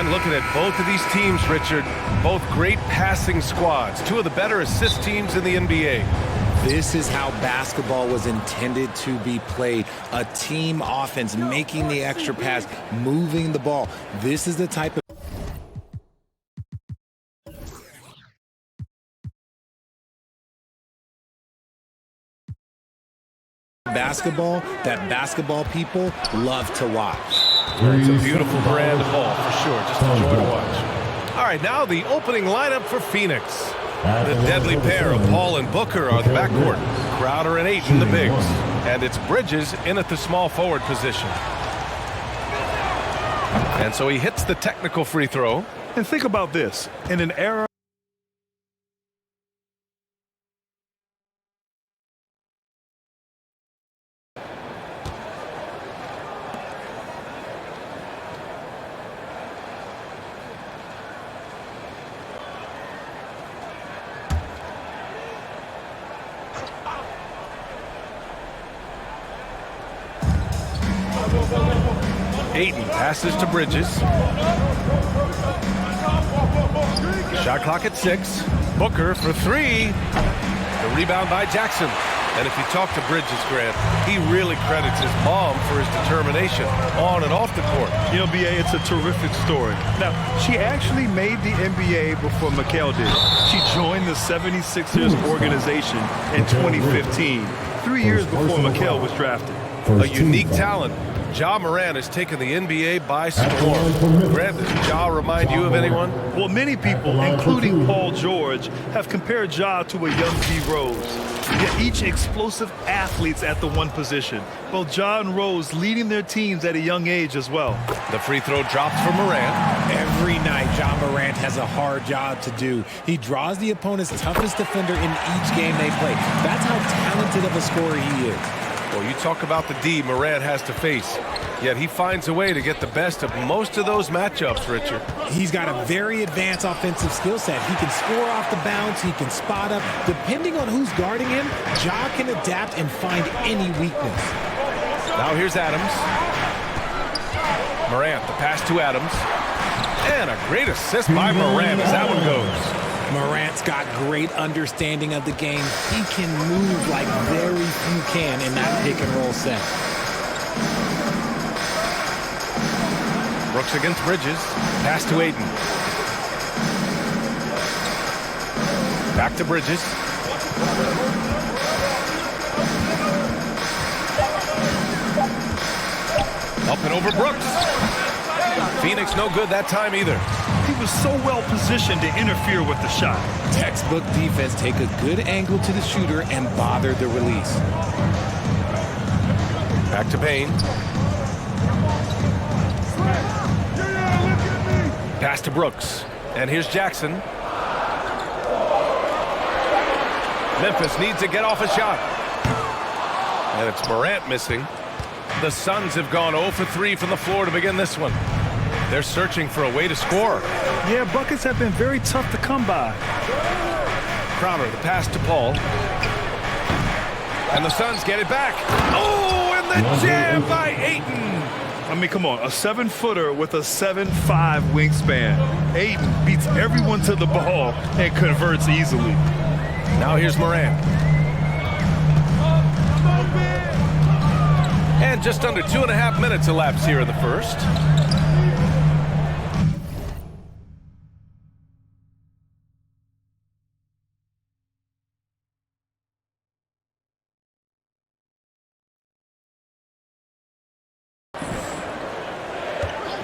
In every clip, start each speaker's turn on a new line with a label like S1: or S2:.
S1: And looking at both of these teams, Richard, both great passing squads, two of the better assist teams in the NBA.
S2: This is how basketball was intended to be played. A team offense, making the extra pass, moving the ball. This is the type of basketball that basketball people love to watch.
S1: It's a beautiful brand of ball, for sure. Just a joy to watch. All right, now the opening lineup for Phoenix. The deadly pair of Paul and Booker are the backcourt. Crowder and Ayton, the bigs. And it's Bridges in at the small forward position. And so he hits the technical free throw.
S3: And think about this. In an era
S1: Ayton passes to Bridges. Shot clock at 6. Booker for 3. The rebound by Jackson. And if you talk to Bridges, Grant, he really credits his mom for his determination on and off the court.
S3: You know, BA, it's a terrific story. Now, she actually made the NBA before Mikal did. She joined the 76ers organization in 2015, 3 years before Mikal was drafted.
S1: A unique talent. Ja Morant has taken the NBA by storm. Grant, does Ja remind you of anyone?
S3: Well, many people, including Paul George, have compared Ja to a young D. Rose. Yet each explosive athletes at the one position. Both Ja and Rose leading their teams at a young age as well.
S1: The free throw drops for Morant.
S2: Every night, Ja Morant has a hard job to do. He draws the opponent's toughest defender in each game they play. That's how talented of a scorer he is.
S1: Well, you talk about the D Morant has to face, yet he finds a way to get the best of most of those matchups, Richard.
S2: He's got a very advanced offensive skill set. He can score off the bounce. He can spot up. Depending on who's guarding him, Ja can adapt and find any weakness.
S1: Now here's Adams. Morant, the pass to Adams. And a great assist by Morant as that one goes.
S2: Morant's got great understanding of the game. He can move like very few can in that pick-and-roll set.
S1: Brooks against Bridges. Pass to Ayton. Back to Bridges. Up and over Brooks. Phoenix no good that time either.
S3: He was so well positioned to interfere with the shot.
S2: Textbook defense, take a good angle to the shooter and bother the release.
S1: Back to Payne. Pass to Brooks. And here's Jackson. Memphis needs to get off a shot. And it's Morant missing. The Suns have gone 0 for 3 from the floor to begin this one. They're searching for a way to score.
S3: Yeah, buckets have been very tough to come by.
S1: Crowder, the pass to Paul. And the Suns get it back. Oh, and the jam by Ayton.
S3: I mean, come on, a 7-footer with a 7'5" wingspan. Ayton beats everyone to the ball and converts easily.
S1: Now here's Morant. And just under 2.5 minutes elapsed here in the first.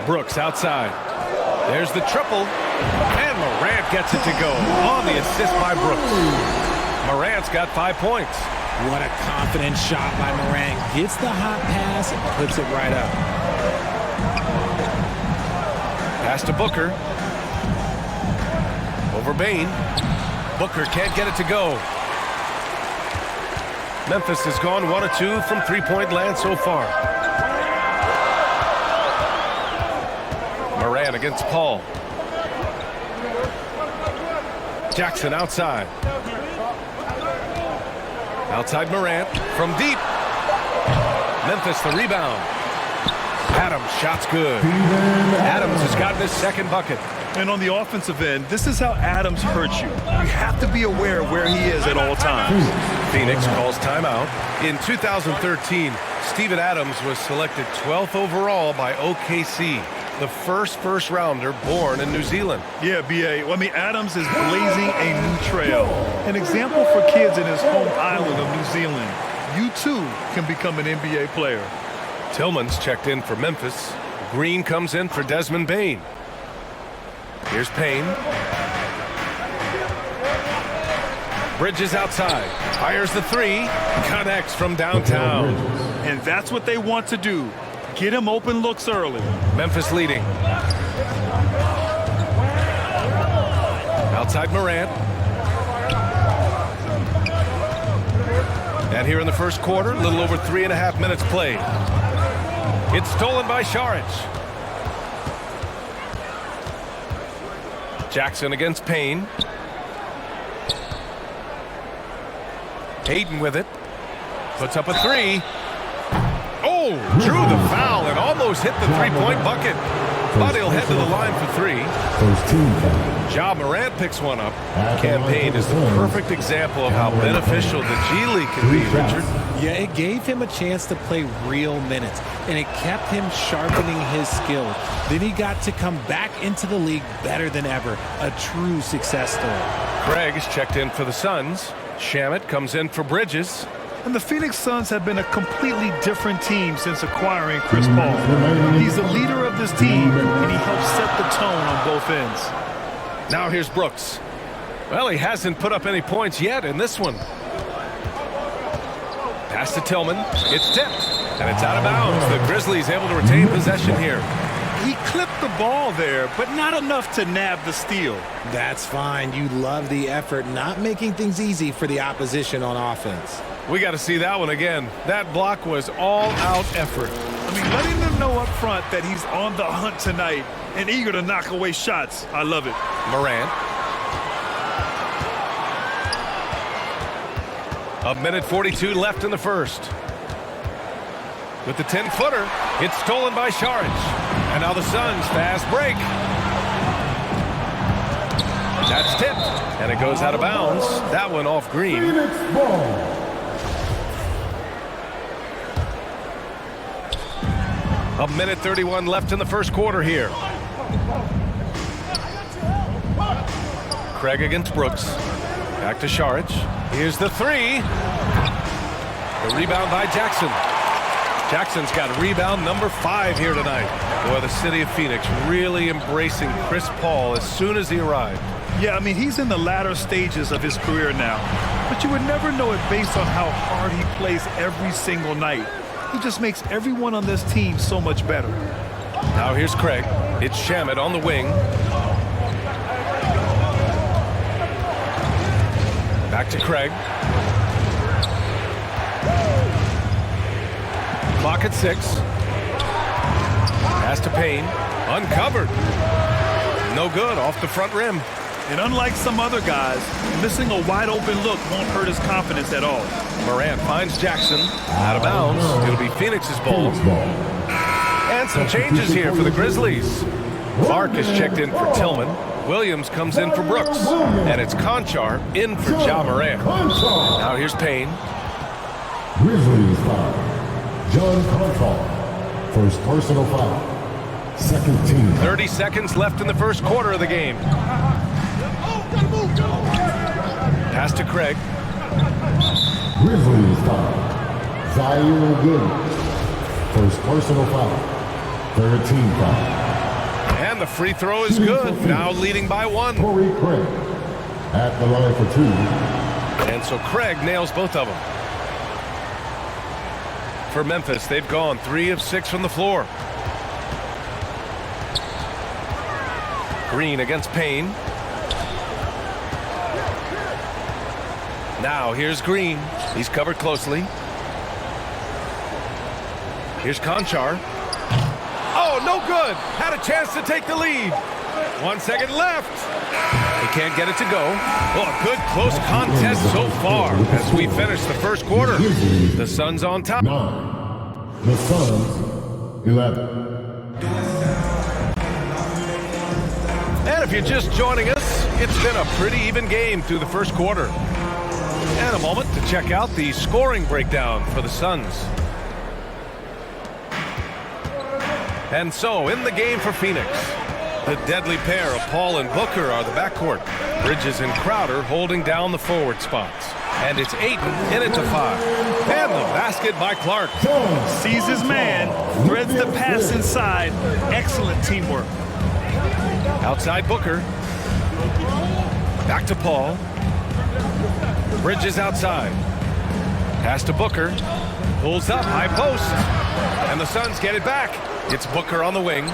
S1: Brooks outside. There's the triple. And Morant gets it to go on the assist by Brooks. Morant's got 5 points.
S2: What a confident shot by Morant. Gets the hot pass and puts it right up.
S1: Pass to Booker. Over Bane. Booker can't get it to go. Memphis has gone 1 of 2 from three-point land so far. Morant against Paul. Jackson outside. Outside Morant from deep. Memphis the rebound. Adams shot's good. Adams has gotten his second bucket.
S3: And on the offensive end, this is how Adams hurts you. You have to be aware of where he is at all times.
S1: Phoenix calls timeout. In 2013, Steven Adams was selected 12th overall by OKC, the first rounder born in New Zealand.
S3: Yeah, B.A. Well, I mean, Adams is blazing a new trail. An example for kids in his home island of New Zealand. You, too, can become an NBA player.
S1: Tillman's checked in for Memphis. Green comes in for Desmond Bane. Here's Payne. Bridges outside. Fires the three. Connects from downtown.
S3: And that's what they want to do. Get him open looks early.
S1: Memphis leading. Outside Morant. And here in the first quarter, a little over 3.5 minutes played. It's stolen by Saric. Jackson against Payne. Hayden with it. Puts up a three. Oh, drew the foul and almost hit the three-point bucket. But he'll head to the line for three. Ja Morant picks one up. Campaign is the perfect example of how beneficial the G League can be, Richard.
S2: Yeah, it gave him a chance to play real minutes, and it kept him sharpening his skill. Then he got to come back into the league better than ever. A true success story.
S1: Craig is checked in for the Suns. Shamet comes in for Bridges.
S3: And the Phoenix Suns have been a completely different team since acquiring Chris Paul. He's the leader of this team, and he helps set the tone on both ends.
S1: Now here's Brooks. Well, he hasn't put up any points yet in this one. Pass to Tillman. It's tipped, and it's out of bounds. The Grizzlies able to retain possession here.
S3: He clipped the ball there, but not enough to nab the steal.
S2: That's fine. You love the effort, not making things easy for the opposition on offense.
S1: We got to see that one again. That block was all-out effort.
S3: I mean, letting them know up front that he's on the hunt tonight and eager to knock away shots. I love it.
S1: Morant. A minute 42 left in the first. With the 10-footer, it's stolen by Saric. And now the Suns fast break. That's tipped, and it goes out of bounds. That one off Green. A minute 31 left in the first quarter here. Craig against Brooks. Back to Saric. Here's the three. The rebound by Jackson. Jackson's got rebound number 5 here tonight. Boy, the city of Phoenix really embracing Chris Paul as soon as he arrived.
S3: Yeah, I mean, he's in the latter stages of his career now. But you would never know it based on how hard he plays every single night. He just makes everyone on this team so much better.
S1: Now here's Craig. It's Shamet on the wing. Back to Craig. Clock at 6. Pass to Payne. Uncovered. No good. Off the front rim.
S3: And unlike some other guys, missing a wide-open look won't hurt his confidence at all.
S1: Morant finds Jackson. Out of bounds. It'll be Phoenix's ball. And some changes here for the Grizzlies. Clark is checked in for Tillman. Williams comes in for Brooks. And it's Conchar in for Ja Morant. Now here's Payne.
S4: Grizzlies foul. John Conchar. First personal foul. Second team.
S1: 30 seconds left in the first quarter of the game. Pass to Craig.
S4: Grizzlies foul. Zaire Good. First personal foul. Third team foul.
S1: And the free throw is good. Now leading by 1.
S4: Corey Craig at the line for 2.
S1: And so Craig nails both of them. For Memphis, they've gone 3 of 6 from the floor. Green against Payne. Now here's Green. He's covered closely. Here's Conchar. Oh, no good. Had a chance to take the lead. 1 second left. He can't get it to go. Well, a good close contest so far as we finish the first quarter. The Suns on top.
S4: 9. The Suns 11.
S1: And if you're just joining us, it's been a pretty even game through the first quarter. And a moment to check out the scoring breakdown for the Suns. And so, in the game for Phoenix, the deadly pair of Paul and Booker are the backcourt. Bridges and Crowder holding down the forward spots. And it's Ayton in it to 5. And the basket by Clark.
S3: Sees his man, threads the pass inside. Excellent teamwork.
S1: Outside Booker. Back to Paul. Bridges outside. Pass to Booker. Pulls up, high post. And the Suns get it back. It's Booker on the wing.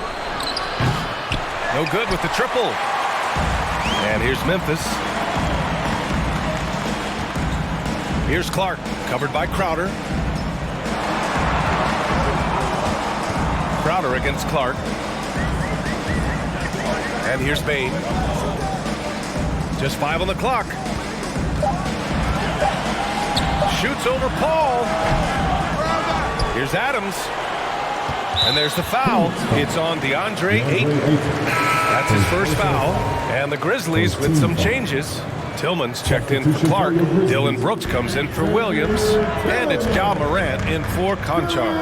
S1: No good with the triple. And here's Memphis. Here's Clark, covered by Crowder. Crowder against Clark. And here's Bain. Just 5 on the clock. Shoots over Paul. Here's Adams. And there's the foul. It's on DeAndre Ayton. That's his first foul. And the Grizzlies with some changes. Tillman's checked in for Clark. Dylan Brooks comes in for Williams. And it's Ja Morant in for Conchar.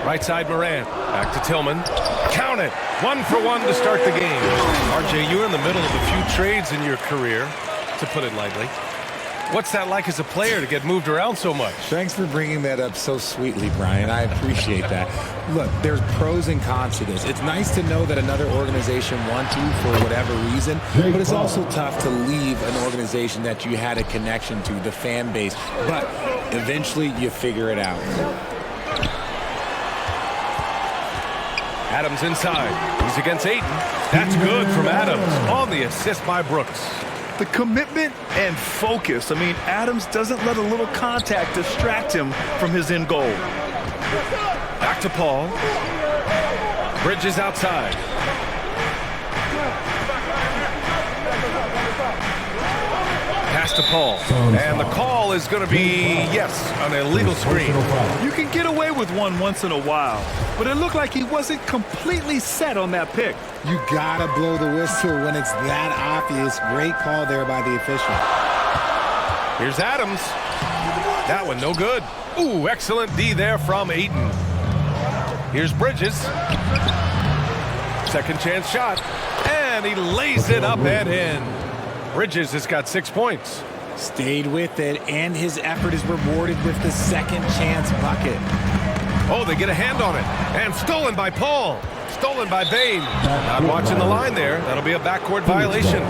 S1: Right side Morant. Back to Tillman. Count it. 1 for 1 to start the game. RJ, you're in the middle of a few trades in your career, to put it lightly. What's that like as a player to get moved around so much?
S2: Thanks for bringing that up so sweetly, Brian. I appreciate that. Look, there's pros and cons to this. It's nice to know that another organization wants you for whatever reason, but it's also tough to leave an organization that you had a connection to, the fan base. But eventually you figure it out.
S1: Adams inside. He's against Ayton. That's good from Adams on the assist by Brooks.
S3: The commitment and focus. I mean, Adams doesn't let a little contact distract him from his end goal.
S1: Back to Paul. Bridges outside. Pass to Paul. And the call is going to be, yes, an illegal screen.
S3: You can get away with one once in a while, but it looked like he wasn't completely set on that pick.
S2: You gotta blow the whistle when it's that obvious. Great call there by the official.
S1: Here's Adams. That one no good. Ooh, excellent D there from Ayton. Here's Bridges. Second chance shot. And he lays it up and in. Bridges has got 6 points.
S2: Stayed with it, and his effort is rewarded with the second chance bucket.
S1: Oh, they get a hand on it. And stolen by Paul. Stolen by Bain. Not watching the line there. That'll be a backcourt violation.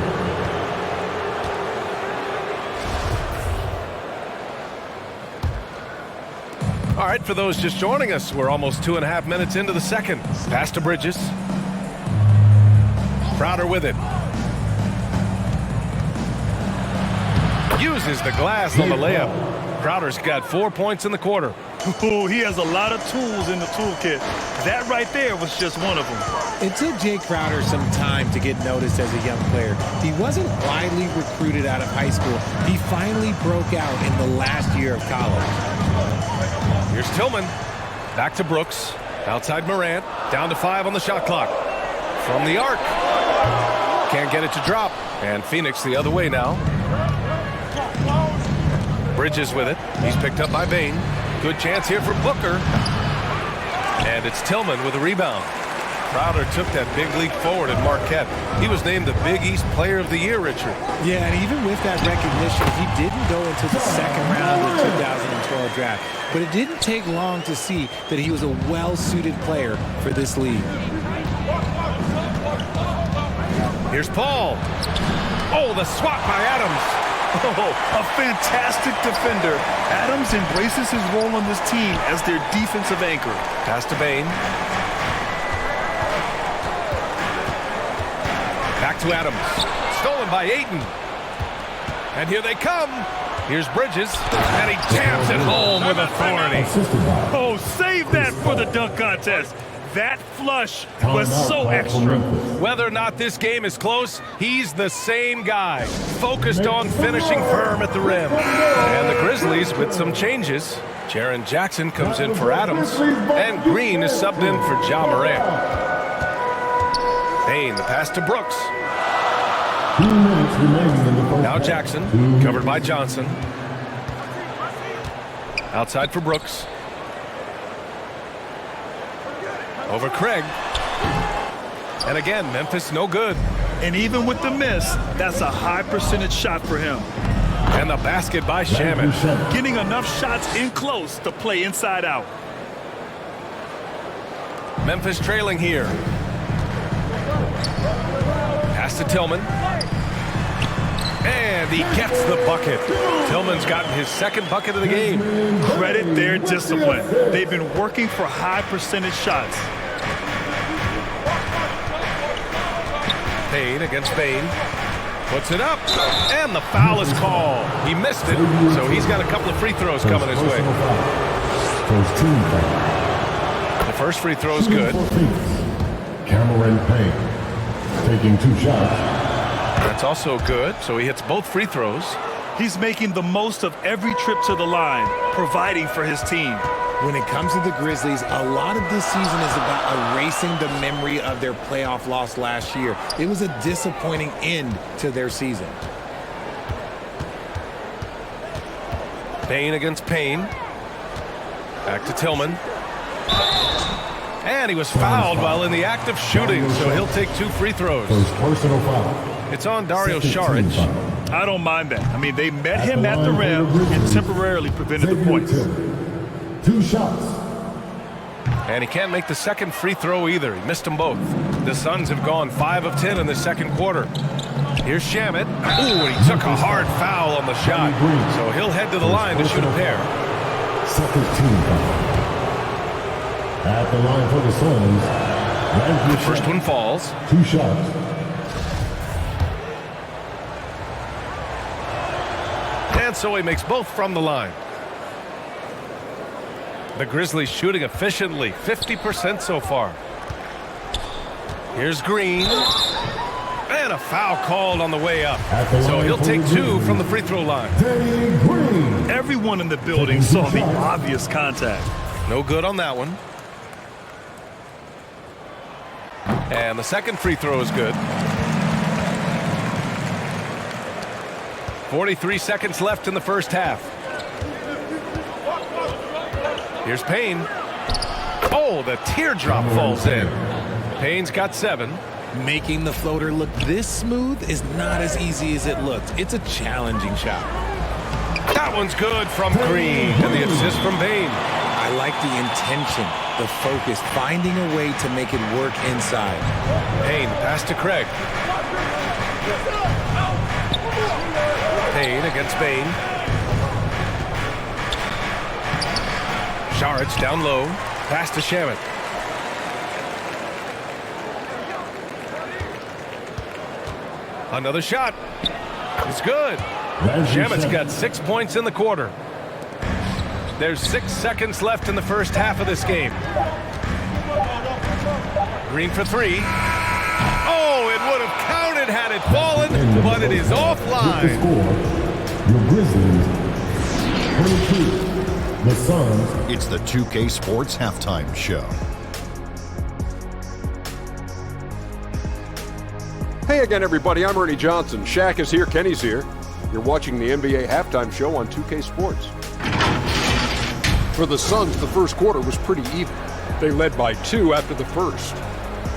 S1: All right, for those just joining us, we're almost 2.5 minutes into the second. Pass to Bridges. Crowder with it. Uses the glass on the layup. Crowder's got 4 points in the quarter.
S3: Oh, he has a lot of tools in the toolkit. That right there was just one of them.
S2: It took Jay Crowder some time to get noticed as a young player. He wasn't widely recruited out of high school. He finally broke out in the last year of college.
S1: Here's Tillman. Back to Brooks. Outside Morant. Down to 5 on the shot clock. From the arc. Can't get it to drop. And Phoenix the other way now. Bridges with it. He's picked up by Bain. Good chance here for Booker. And it's Tillman with a rebound. Crowder took that big leap forward at Marquette. He was named the Big East Player of the Year, Richard.
S2: Yeah, and even with that recognition, he didn't go into the second round of the 2012 draft. But it didn't take long to see that he was a well-suited player for this league.
S1: Here's Paul. Oh, the swat by Adams.
S3: Oh, a fantastic defender. Adams embraces his role on this team as their defensive anchor.
S1: Pass to Bain. Back to Adams. Stolen by Ayton. And here they come. Here's Bridges. And he jams it home with authority.
S3: Oh, save that for the dunk contest. That flush was so extra.
S1: Whether or not this game is close, he's the same guy, focused on finishing firm at the rim. And the Grizzlies with some changes. Jaren Jackson comes in for Adams, and Green is subbed in for Ja Morant. Payne, the pass to Brooks.
S4: 2 minutes remaining in the first
S1: Now
S4: half.
S1: Jackson, covered by Johnson. Outside for Brooks. Over Craig. And again, Memphis no good.
S3: And even with the miss, that's a high percentage shot for him.
S1: And the basket by Shamet.
S3: Getting enough shots in close to play inside out.
S1: Memphis trailing here. Pass to Tillman. And he gets the bucket. Tillman's gotten his second bucket of the game.
S3: Credit their discipline. They've been working for high percentage shots.
S1: Payne against Bain. Puts it up. And the foul is called. He missed it, so he's got a couple of free throws coming his way.
S4: First team foul.
S1: The first free throw is good.
S4: Cameron Payne taking 2 shots.
S1: That's also good, so he hits both free throws.
S3: He's making the most of every trip to the line, providing for his team.
S2: When it comes to the Grizzlies, a lot of this season is about erasing the memory of their playoff loss last year. It was a disappointing end to their season.
S1: Payne against Payne. Back to Tillman. And he was fouled while in the act of shooting, so he'll take 2 free throws.
S4: First personal foul.
S1: It's on Dario
S4: Second team
S1: Saric.
S4: foul.
S3: I don't mind that. I mean, they met him at the rim and temporarily prevented the points.
S4: 2 shots.
S1: And he can't make the second free throw either. He missed them both. The Suns have gone 5 of 10 in the second quarter. Here's Shamet. Ooh, and he took a hard foul on the shot. So he'll head to the line to shoot a pair.
S4: Second team foul. At the line for the Suns.
S1: The first one falls.
S4: 2 shots.
S1: And so he makes both from the line. The Grizzlies shooting efficiently, 50% so far. Here's Green. And a foul called on the way up. So he'll take 2 from the free throw line.
S3: Everyone in the building saw the obvious contact.
S1: No good on that one. And the second free throw is good. 43 seconds left in the first half. Here's Payne. Oh, the teardrop falls in. Payne's got 7.
S2: Making the floater look this smooth is not as easy as it looked. It's a challenging shot.
S1: That one's good from Green. And the assist from Payne.
S2: I like the intention, the focus, finding a way to make it work inside.
S1: Payne, pass to Craig. Payne against Bain. Saric down low. Pass to Shamet. Another shot. It's good. Shamet's got 6 points in the quarter. There's 6 seconds left in the first half of this game. Green for 3. Oh, it would have counted had it fallen, but it is offline.
S4: Your Grizzlies, 22. The Suns.
S5: It's the 2K Sports Halftime Show.
S6: Hey again, everybody. I'm Ernie Johnson. Shaq is here. Kenny's here. You're watching the NBA Halftime Show on 2K Sports. For the Suns, the first quarter was pretty even. They led by 2 after the first.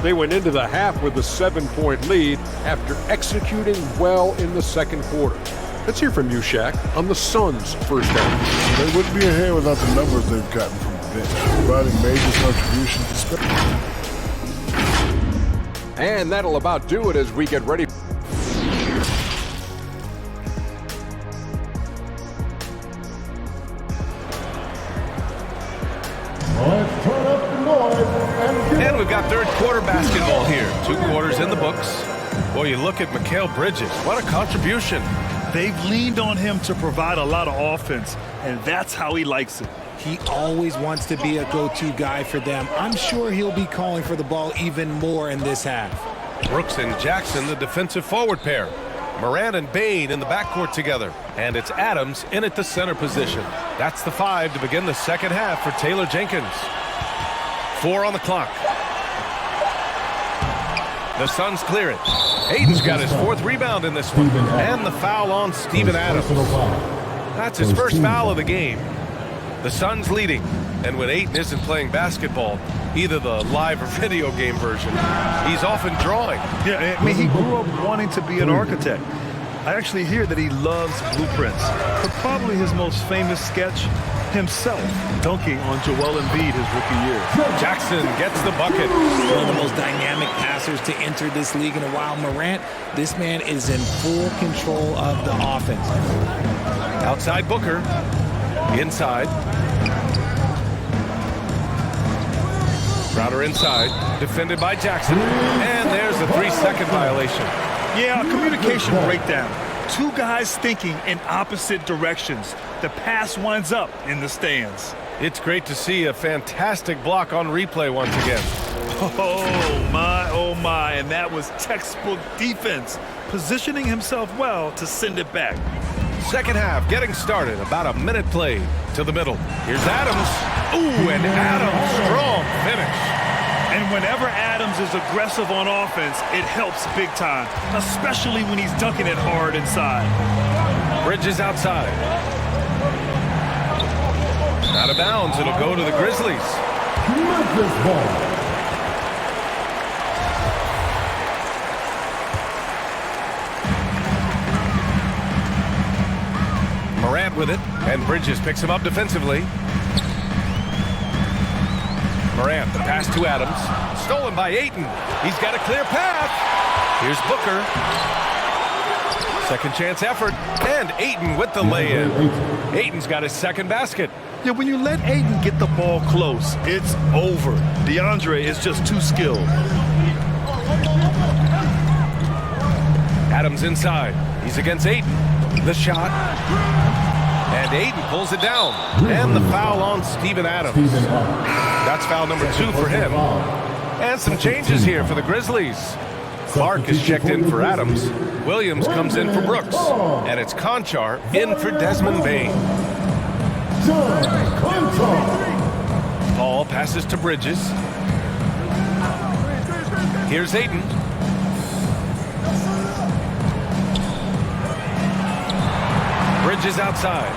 S6: They went into the half with a 7-point lead after executing well in the second quarter. Let's hear from you, Shaq, on the Suns' first half.
S7: They wouldn't be ahead without the numbers they've gotten from the bench, providing major contributions to special.
S6: And that'll about do it as we get ready.
S4: Let's turn up the noise.
S1: And we've got third quarter basketball here. 2 quarters in the books. Boy, you look at Mikal Bridges. What a contribution.
S3: They've leaned on him to provide a lot of offense, and that's how he likes it.
S2: He always wants to be a go-to guy for them. I'm sure he'll be calling for the ball even more in this half.
S1: Brooks and Jackson, the defensive forward pair. Morant and Bain in the backcourt together. And it's Adams in at the center position. That's the 5 to begin the second half for Taylor Jenkins. 4 on the clock. The Suns clear it. Aiden's got his 4th rebound in this one. And the foul on Steven Adams. That's his first foul of the game. The Suns leading. And when Aiden isn't playing basketball, either the live or video game version, he's often drawing.
S3: Yeah, I mean, he grew up wanting to be an architect. I actually hear that he loves blueprints. But probably his most famous sketch, himself dunking on Joel Embiid his rookie year.
S1: Jackson gets the bucket.
S2: One of the most dynamic passers to enter this league in a while. Morant, this man is in full control of the offense.
S1: Outside Booker. Inside. Crowder inside. Defended by Jackson. And there's a 3-second violation.
S3: Yeah, communication breakdown. 2 guys thinking in opposite directions. The pass winds up in the stands.
S1: It's great to see a fantastic block on replay once again.
S3: Oh my, and that was textbook defense. Positioning himself well to send it back.
S1: Second half getting started. About a minute played to the middle. Here's Adams. Ooh, and Adams, strong finish.
S3: And whenever Adams is aggressive on offense, it helps big time, especially when he's dunking it hard inside.
S1: Bridges outside. Out of bounds, it'll go to the Grizzlies.
S4: Memphis ball.
S1: Morant with it, and Bridges picks him up defensively. Morant, the pass to Adams. Stolen by Ayton. He's got a clear path. Here's Booker. Second chance effort. And Ayton with the lay-in. Ayton's got his second basket.
S3: Yeah, when you let Ayton get the ball close, it's over. DeAndre is just too skilled.
S1: Adams inside. He's against Ayton. The shot. And Ayton pulls it down. And the foul on Steven Adams. That's foul number 2 for him. And some changes here for the Grizzlies. Clark is checked in for Adams. Williams comes in for Brooks. And it's Conchar in for Desmond Bain. Paul passes to Bridges. Here's Ayton. Bridges outside.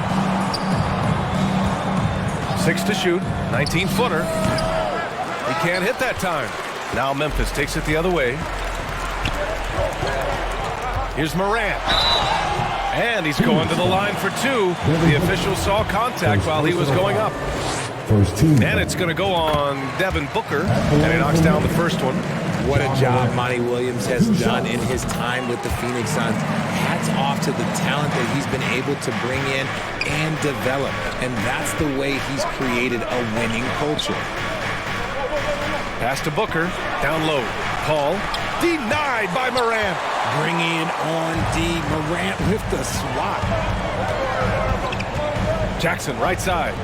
S1: 6 to shoot. 19-footer. He can't hit that time. Now Memphis takes it the other way. Here's Morant. And he's going to the line for 2. The official saw contact while he was going up. And it's going to go on Devin Booker. And he knocks down the first one.
S2: What a job Monty Williams has done in his time with the Phoenix Suns. Hats off to the talent that he's been able to bring in and develop. And that's the way he's created a winning culture.
S1: Pass to Booker. Down low. Paul. Denied by Morant.
S2: Bringing on D. Morant with the swat.
S1: Jackson right side.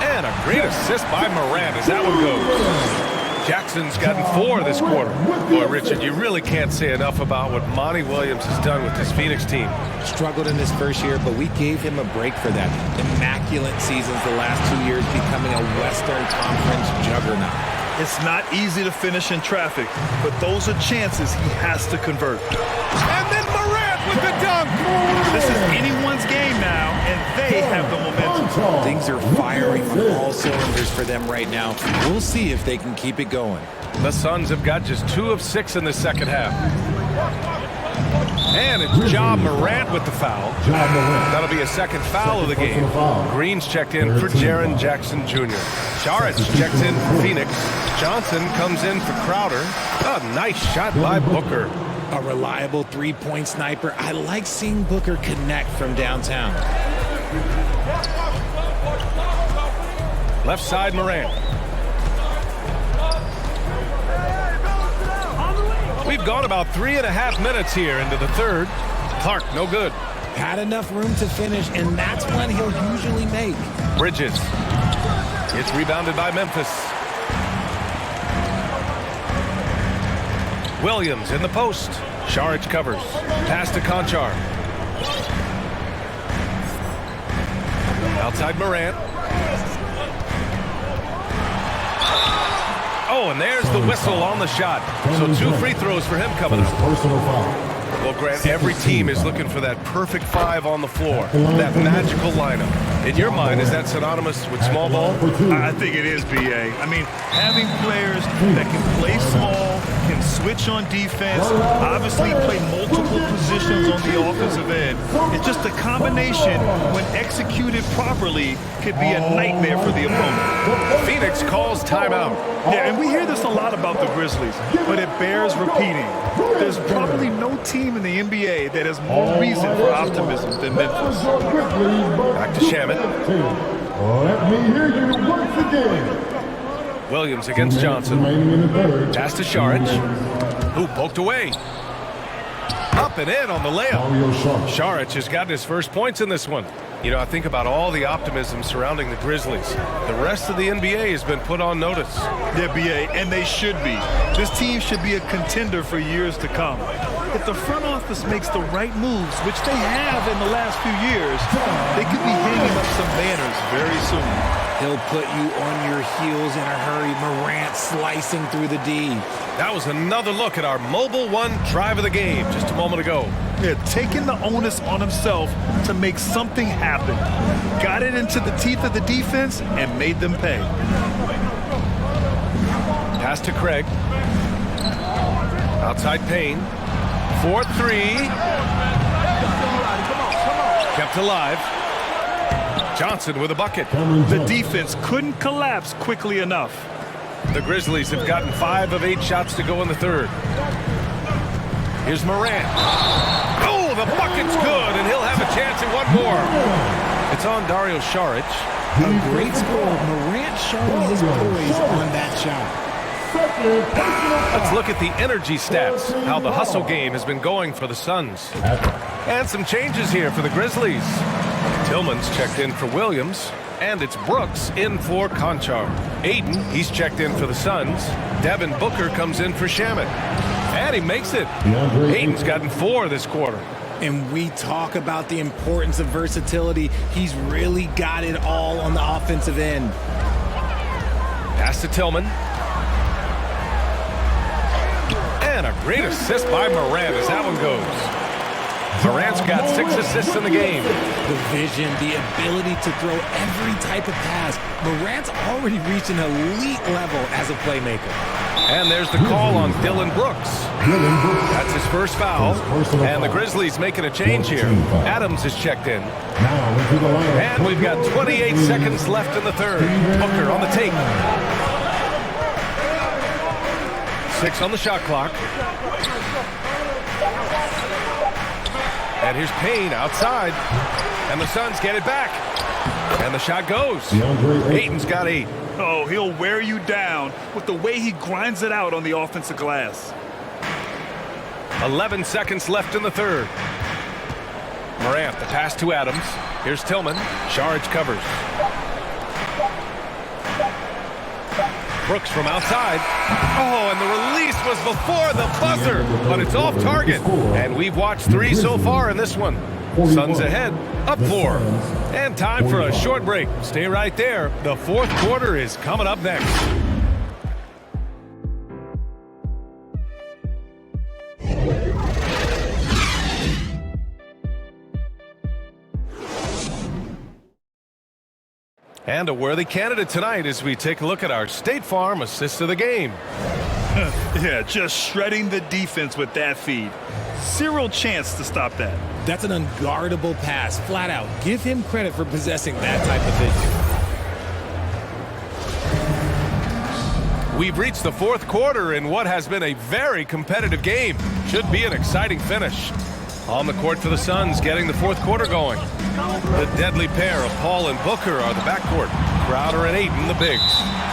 S1: And a great assist by Morant as that one goes. Jackson's gotten 4 this quarter. Boy, Richard, you really can't say enough about what Monty Williams has done with this Phoenix team.
S2: Struggled in his first year, but we gave him a break for that. Immaculate seasons the last 2 years, becoming a Western Conference juggernaut.
S3: It's not easy to finish in traffic, but those are chances he has to convert.
S1: And then Morant with the dunk.
S3: This is anyone's game now, and they have the momentum.
S2: Things are firing on all cylinders for them right now. We'll see if they can keep it going.
S1: The Suns have got just 2 of 6 in the second half. And it's Ja Morant with the foul. That'll be a second foul of the game. Green's checked in for Jaren Jackson Jr. Saric checked in for Phoenix. Johnson comes in for Crowder. A nice shot by Booker.
S2: A reliable three-point sniper. I like seeing Booker connect from downtown.
S1: Left side Morant. We've gone about 3.5 minutes here into the third. Clark, no good.
S2: Had enough room to finish, and that's one he'll usually make.
S1: Bridges. It's rebounded by Memphis. Williams in the post. Saric covers. Pass to Conchar. Outside Morant. Oh, and there's the whistle on the shot. So 2 free throws for him coming up.
S4: Personal foul.
S1: Well, Grant, every team is looking for that perfect 5 on the floor, that magical lineup. In your mind, is that synonymous with small ball?
S3: I think it is, B.A. I mean, having players that can play small, can switch on defense, obviously play multiple positions on the offensive end. It's just a combination, when executed properly, could be a nightmare for the opponent.
S1: Phoenix calls timeout.
S3: Yeah, and we hear this a lot about the Grizzlies, but it bears repeating. There's probably no team in the NBA that has more reason for optimism than Memphis.
S1: Back to Shaman.
S4: Let me hear you once again.
S1: Williams against Johnson. Pass to Saric, who poked away. Up and in on the layup. Saric has gotten his first points in this one. You know, I think about all the optimism surrounding the Grizzlies. The rest of the NBA has been put on notice.
S3: Yeah, B.A., and they should be. This team should be a contender for years to come. If the front office makes the right moves, which they have in the last few years, they could be hanging up some banners very soon.
S2: He'll put you on your heels in a hurry. Morant slicing through the D.
S1: That was another look at our Mobile One drive of the game just a moment ago.
S3: Yeah, taking the onus on himself to make something happen. Got it into the teeth of the defense and made them pay.
S1: Pass to Craig. Outside Payne. 4-3. Kept alive. Johnson with a bucket.
S3: The defense couldn't collapse quickly enough.
S1: The Grizzlies have gotten 5 of 8 shots to go in the third. Here's Morant. Oh, the bucket's good, and he'll have a chance at one more. It's on Dario Saric.
S2: A great score. Morant showing his poise on that shot.
S1: Let's look at the energy stats, how the hustle game has been going for the Suns. And some changes here for the Grizzlies. Tillman's checked in for Williams, and it's Brooks in for Conchar. Aiden, he's checked in for the Suns. Devin Booker comes in for Shaman. And he makes it. Aiden's gotten 4 this quarter.
S2: And we talk about the importance of versatility. He's really got it all on the offensive end.
S1: Pass to Tillman. And a great assist by Morant as that one goes. Morant's got 6 assists in the game.
S2: The vision, the ability to throw every type of pass. Morant's already reached an elite level as a playmaker.
S1: And there's the call on Dylan Brooks. That's his first foul. And the Grizzlies making a change here. Adams is checked in. And we've got 28 seconds left in the third. Booker on the take. 6 on the shot clock. And here's Payne outside. And the Suns get it back. And the shot goes. Aiden's got 8.
S3: Oh, he'll wear you down with the way he grinds it out on the offensive glass.
S1: 11 seconds left in the third. Morant, the pass to Adams. Here's Tillman. Saric covers. Brooks from outside. Oh, and the release was before the buzzer, but it's off target. And we've watched 3 so far in this one. Suns ahead, up 4. And time for a short break. Stay right there. The fourth quarter is coming up next. And a worthy candidate tonight as we take a look at our State Farm assist of the game.
S3: Yeah, just shredding the defense with that feed. Zero chance to stop that.
S2: That's an unguardable pass, flat out. Give him credit for possessing that type of vision.
S1: We've reached the fourth quarter in what has been a very competitive game. Should be an exciting finish. On the court for the Suns, getting the fourth quarter going. The deadly pair of Paul and Booker are the backcourt. Crowder and Ayton, the bigs.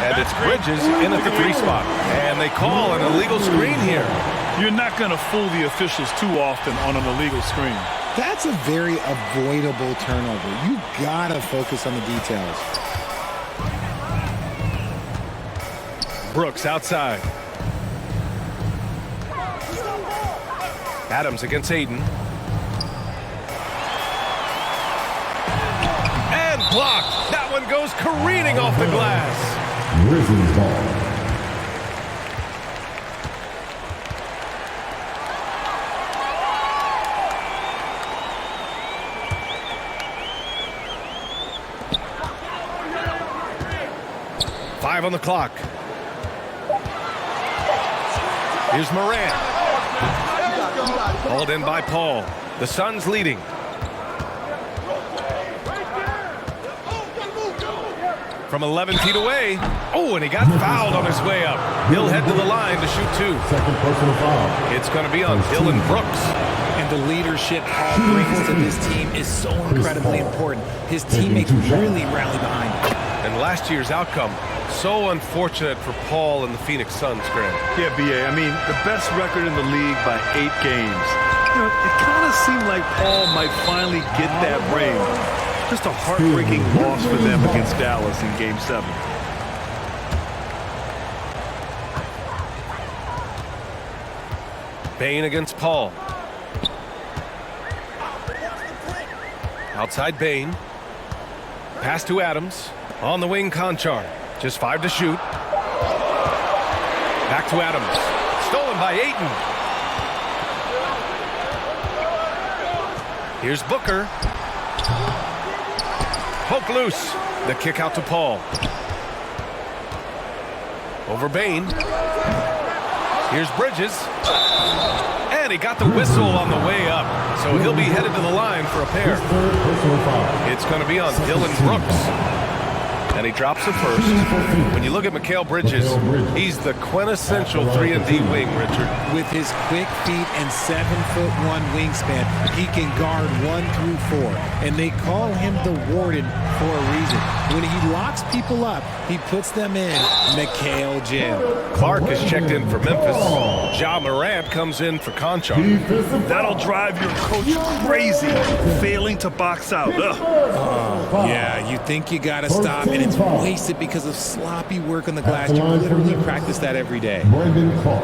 S1: And it's Bridges in at the 3 spot. And they call an illegal screen here.
S3: You're not going to fool the officials too often on an illegal screen.
S2: That's a very avoidable turnover. You gotta focus on the details.
S1: Brooks outside. Adams against Aiden. And blocked. That one goes careening off the glass.
S4: Grizzlies ball.
S1: Five on the clock. Here's Morant. Hauled in by Paul. The Suns leading. From 11 feet away. Oh, and he got fouled on his way up. He'll head to the line to shoot two.
S4: Second personal foul.
S1: It's going to be on Dylan Brooks.
S2: And the leadership Paul brings to this team is so incredibly important. His teammates really rally behind him.
S1: And last year's outcome, so unfortunate for Paul and the Phoenix Suns, Grant.
S3: Yeah, B.A. I mean, the best record in the league by 8 games. You know, it kind of seemed like Paul might finally get that ring. Just a heartbreaking loss for them against Dallas in Game 7.
S1: Bane against Paul. Outside Bane. Pass to Adams. On the wing, Conchar. Just 5 to shoot. Back to Adams. Stolen by Ayton. Here's Booker. Poke loose. The kick out to Paul. Over Bane. Here's Bridges. And he got the whistle on the way up. So he'll be headed to the line for a pair. It's going to be on Dylan Brooks. And he drops the first. When you look at Mikal Bridges, he's the quintessential 3-and-D wing, Richard.
S2: With his quick feet and 7'1" wingspan, he can guard 1 through 4. And they call him the Warden for a reason. When he locks people up, he puts them in Mikal jail.
S1: Clark is checked in for Memphis. Ja Morant comes in for Conchar.
S3: That'll drive your coach crazy, failing to box out.
S2: Yeah, you think you got to stop, and it's wasted because of sloppy work on the glass. You literally practice that every day.
S4: Brandon Clark,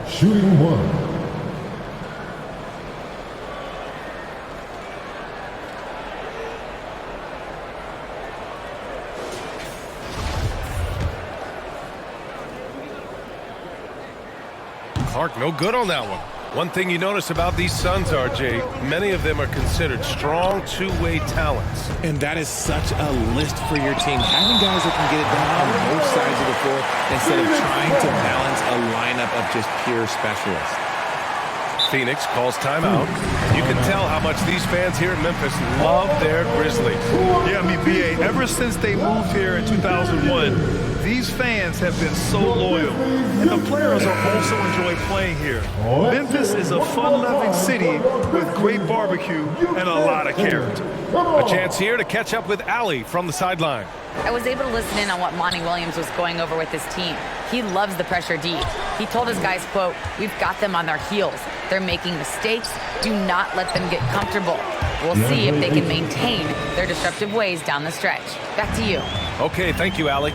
S4: shooting 1.
S1: Clark, no good on that one. One thing you notice about these Suns, RJ, many of them are considered strong two-way talents.
S2: And that is such a list for your team. Having guys that can get it done on both sides of the floor instead of trying to balance a lineup of just pure specialists.
S1: Phoenix calls timeout. You can tell how much these fans here in Memphis love their Grizzlies.
S3: Yeah, I mean, B.A., ever since they moved here in 2001, these fans have been so loyal. And the players are also enjoy playing here. Memphis is a fun-loving city with great barbecue and a lot of character.
S1: A chance here to catch up with Allie from the sideline.
S8: I was able to listen in on what Monty Williams was going over with his team. He loves the pressure deep. He told his guys, quote, "We've got them on their heels. They're making mistakes. Do not let them get comfortable. We'll see if they can maintain their disruptive ways down the stretch." Back to you.
S1: Okay, thank you, Allie.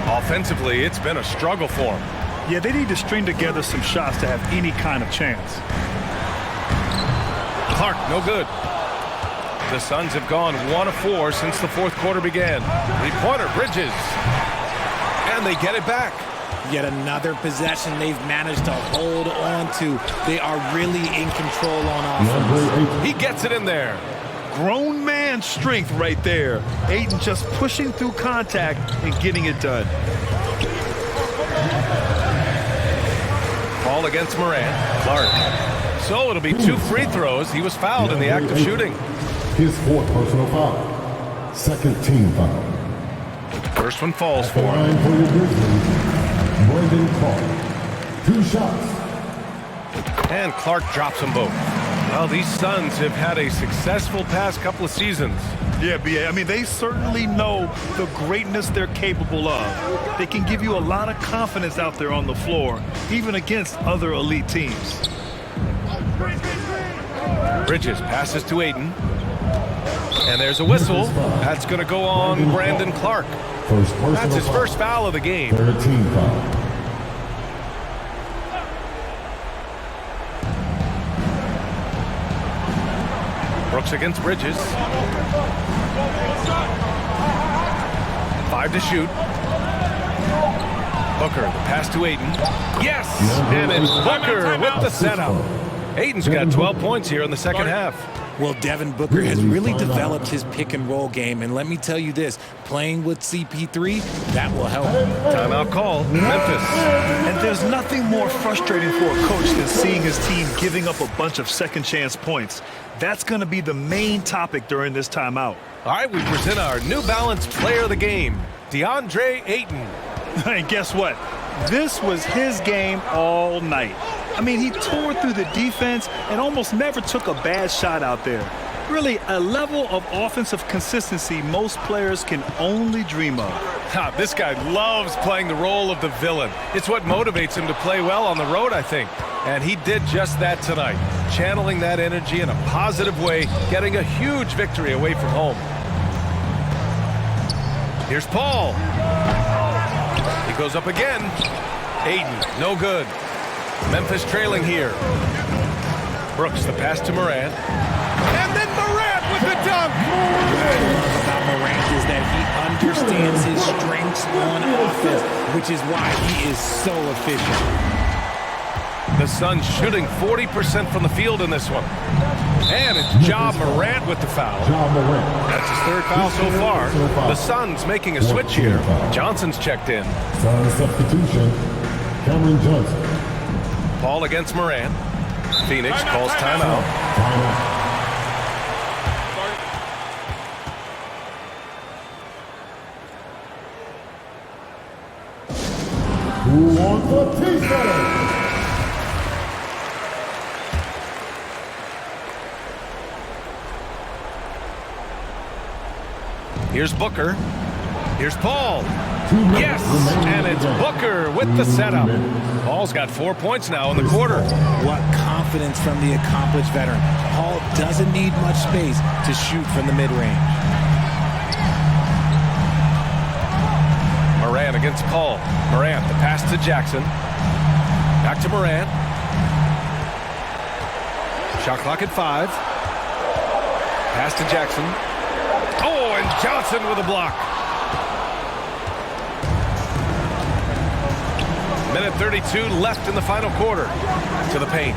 S1: Offensively, it's been a struggle for them.
S3: Yeah, they need to string together some shots to have any kind of chance.
S1: Clark, no good. The Suns have gone 1 of 4 since the fourth quarter began. Three-pointer, Bridges. And they get it back.
S2: Yet another possession they've managed to hold on to. They are really in control on offense.
S1: He gets it in there.
S3: Grown man strength right there. Ayton just pushing through contact and getting it done.
S1: Ball against Morant. Clark. So it'll be 2 free throws. He was fouled in the act of shooting.
S4: His 4th personal foul. Second team foul.
S1: First one falls for
S4: Line
S1: him.
S4: for the Grizzlies, Brandon Clark. 2 shots.
S1: And Clark drops them both. Well, these Suns have had a successful past couple of seasons.
S3: Yeah, B.A., I mean, they certainly know the greatness they're capable of. They can give you a lot of confidence out there on the floor, even against other elite teams.
S1: Bridges passes to Ayton. And there's a whistle. That's going to go on Brandon Clark. That's his first foul of the game.
S4: 13 foul.
S1: Brooks against Bridges. 5 to shoot. Booker, the pass to Ayton. Yes! And it's Booker with the setup. Ayton's got 12 points here in the second half.
S2: Well, Devin Booker has really developed his pick-and-roll game, and let me tell you this, playing with CP3, that will help.
S1: Timeout call, Memphis.
S3: And there's nothing more frustrating for a coach than seeing his team giving up a bunch of second-chance points. That's going to be the main topic during this timeout.
S1: All right, we present our New Balance player of the game, DeAndre Ayton.
S3: And guess what? This was his game all night. I mean, he tore through the defense and almost never took a bad shot out there. Really, a level of offensive consistency most players can only dream of.
S1: This guy loves playing the role of the villain. It's what motivates him to play well on the road, I think. And he did just that tonight, channeling that energy in a positive way, getting a huge victory away from home. Here's Paul. He goes up again. Ayton, no good. Memphis trailing here. Brooks, the pass to Morant. And then Morant with the dunk!
S2: What I love about Morant is that he understands his strengths on offense, which is why he is so efficient.
S1: The Suns shooting 40% from the field in this one. And it's Ja Morant with the foul. That's his third foul so far. The Suns making a switch here. Johnson's checked in.
S4: Sun substitution, Cameron Johnson.
S1: Paul against Morant. Phoenix calls timeout.
S4: Who wants the T-Setter?
S1: Here's Booker. Here's Paul. Yes, and it's Booker with the setup. Paul's got 4 points now in the quarter.
S2: What confidence from the accomplished veteran. Paul doesn't need much space to shoot from the mid-range.
S1: Morant against Paul. Morant, the pass to Jackson. Back to Morant. Shot clock at 5. Pass to Jackson. Oh, and Johnson with a block. Minute 32 left in the final quarter. To the paint.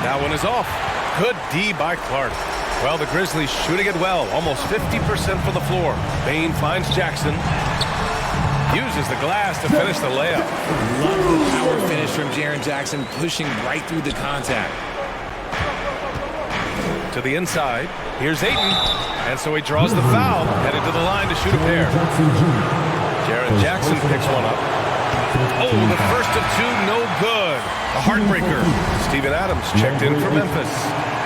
S1: That one is off. Good D by Clark. Well, the Grizzlies shooting it well. Almost 50% from the floor. Bain finds Jackson. Uses the glass to finish the layup.
S2: Love the power finish from Jaren Jackson, pushing right through the contact.
S1: To the inside. Here's Ayton. And so he draws the foul. Headed to the line to shoot a pair. Jaren Jackson picks one up. Oh, the first of two, no good. A heartbreaker. Steven Adams checked in for Memphis.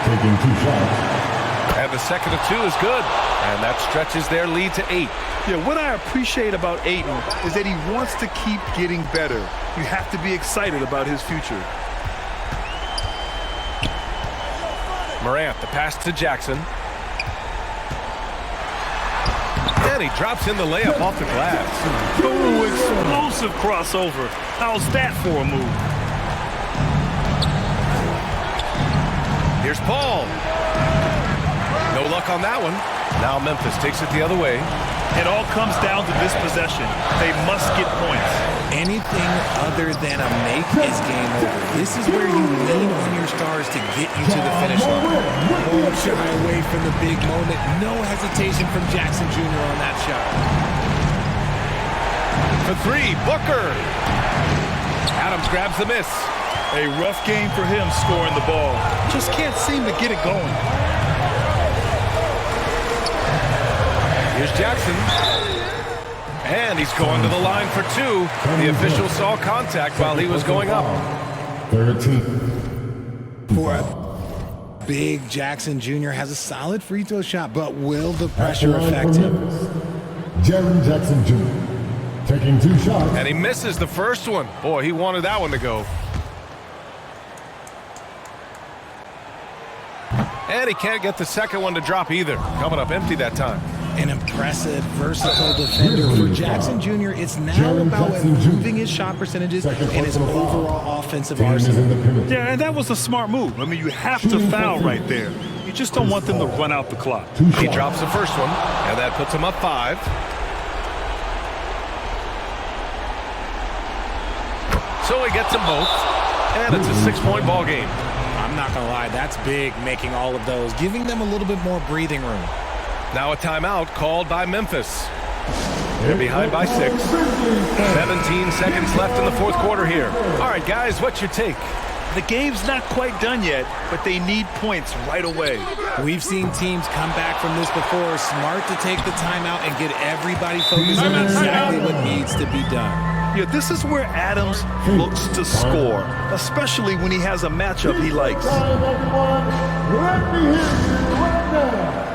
S4: Taking 2 shots.
S1: And the second of 2 is good. And that stretches their lead to 8.
S3: Yeah, what I appreciate about Ayton is that he wants to keep getting better. You have to be excited about his future.
S1: Morant, the pass to Jackson. And he drops in the layup off the glass.
S3: Ooh, explosive crossover. How's that for a move?
S1: Here's Paul. No luck on that one. Now Memphis takes it the other way.
S3: It all comes down to this possession. They must get points.
S2: Anything other than a make is game over. This is where you lean on your stars to get you to the finish line. Won't shy away from the big moment. No hesitation from Jackson Jr. on that shot.
S1: For 3, Booker. Adams grabs the miss.
S3: A rough game for him scoring the ball. Just can't seem to get it going.
S1: Here's Jackson. And he's going to the line for 2. The official saw contact while he was going up.
S4: 13.
S2: For a big Jackson Jr. has a solid free throw shot, but will the pressure affect him?
S4: Jaren Jackson Jr. taking 2 shots.
S1: And he misses the first one. Boy, he wanted that one to go. And he can't get the second one to drop either. Coming up empty that time.
S2: An impressive, versatile defender for Jackson Jr. It's now about improving his shot percentages and his overall offensive arsenal.
S3: Yeah, and that was a smart move. I mean, you have to foul right there. You just don't want them to run out the clock.
S1: He drops the first one, and that puts him up 5. So he gets them both, and it's a 6-point ball game.
S2: I'm not going to lie, that's big, making all of those, giving them a little bit more breathing room.
S1: Now a timeout called by Memphis. They're behind by 6. 17 seconds left in the fourth quarter here. All right, guys, what's your take?
S3: The game's not quite done yet, but they need points right away.
S2: We've seen teams come back from this before. Smart to take the timeout and get everybody focused on exactly what needs to be done.
S3: Yeah, this is where Adams looks to score, especially when he has a matchup he likes.
S4: Time, everyone. Let me hear you right now.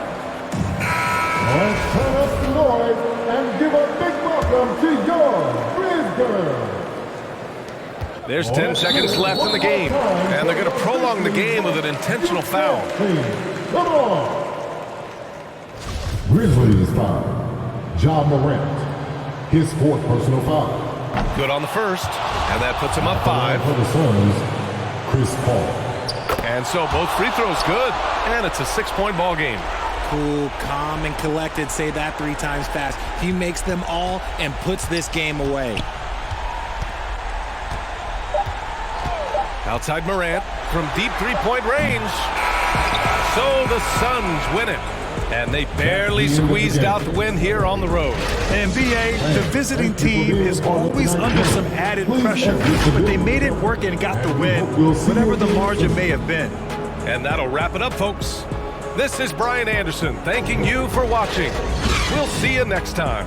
S4: Let's turn up the noise and give a big welcome to your Grizz Girl.
S1: There's 10 seconds left in the game, and they're going to prolong the game with an intentional foul.
S4: Come on. Grizzlies foul. Ja Morant. His 4th personal foul.
S1: Good on the first, and that puts him up 5.
S4: For the Suns, Chris Paul.
S1: And so both free throws good, and it's a 6-point ball game.
S2: Cool, calm, and collected. Say that 3 times fast. He makes them all and puts this game away.
S1: Outside Morant from deep 3-point range. So the Suns win it. And they barely squeezed out the win here on the road.
S3: NBA, the visiting team is always under some added pressure, but they made it work and got the win, whatever the margin may have been.
S1: And that'll wrap it up, folks. This is Brian Anderson thanking you for watching. We'll see you next time.